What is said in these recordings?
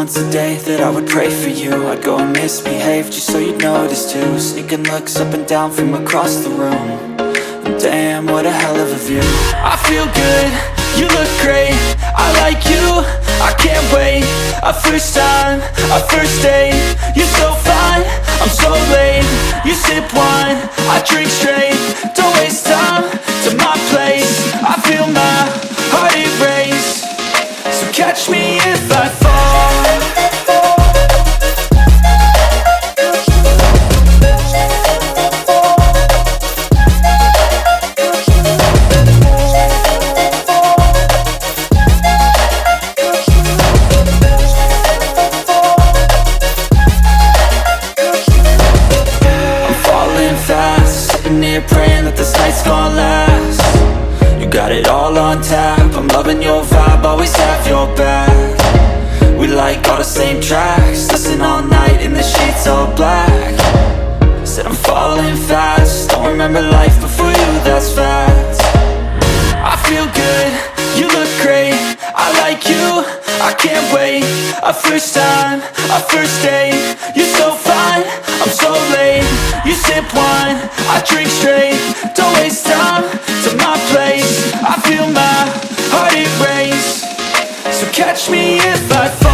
once a day that I would pray for you. I'd go and misbehave just so you'd notice too. Sneaking looks up and down from across the room. And damn, what a hell of a view. I feel good, you look great, I like you, I can't wait. A first time, a first date, you're so fine, I'm so late. You sip wine, I drink straight, don't waste time to my place. I feel my heart erase, so catch me if I fall. Praying that this night's gonna last. You got it all on tap, I'm loving your vibe, always have your back. We like all the same tracks, listen all night in the sheets all black. Said I'm falling fast, don't remember life before you, that's fact. I feel good, you look great, I like you, I can't wait. A first time, a first date, you're so fine, I'm so late. You sip wine, I drink straight, don't waste time to my place. I feel my heart erase, so catch me if I fall.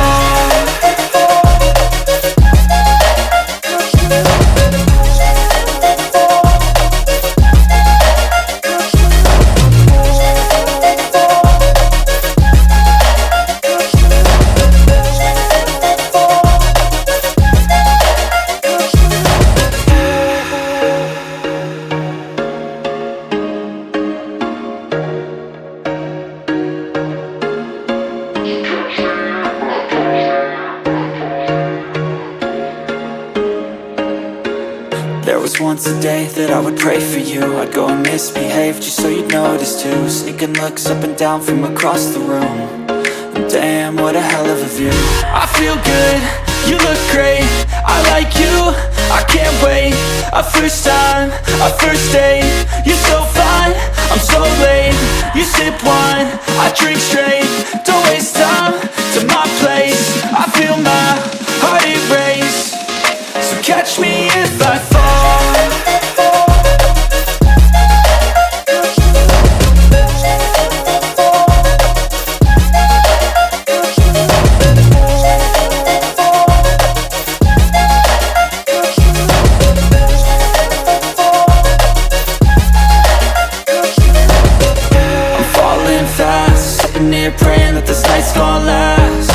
There was once a day that I would pray for you. I'd go and misbehave just so you'd notice too. Sneaking looks up and down from across the room. And damn, what a hell of a view. I feel good, you look great, I like you, I can't wait. A first time, a first date, you're so fine, I'm so late. You sip wine, I drink straight, don't waste time to my place. I feel my heart erase, so catch me if I fall. Praying that this night's gonna last.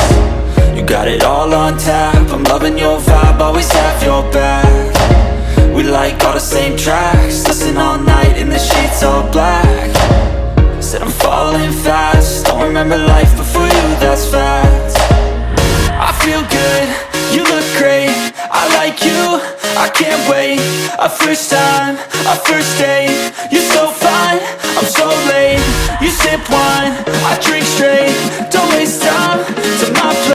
You got it all on tap, I'm loving your vibe, always have your back. We like all the same tracks, listen all night in the sheets all black. Said I'm falling fast, don't remember life before you, that's fact. I feel good, you look great, I like you, I can't wait. A first time, a first date, you're so fine, I'm so late. You sip wine, I drink straight, don't waste time to my place.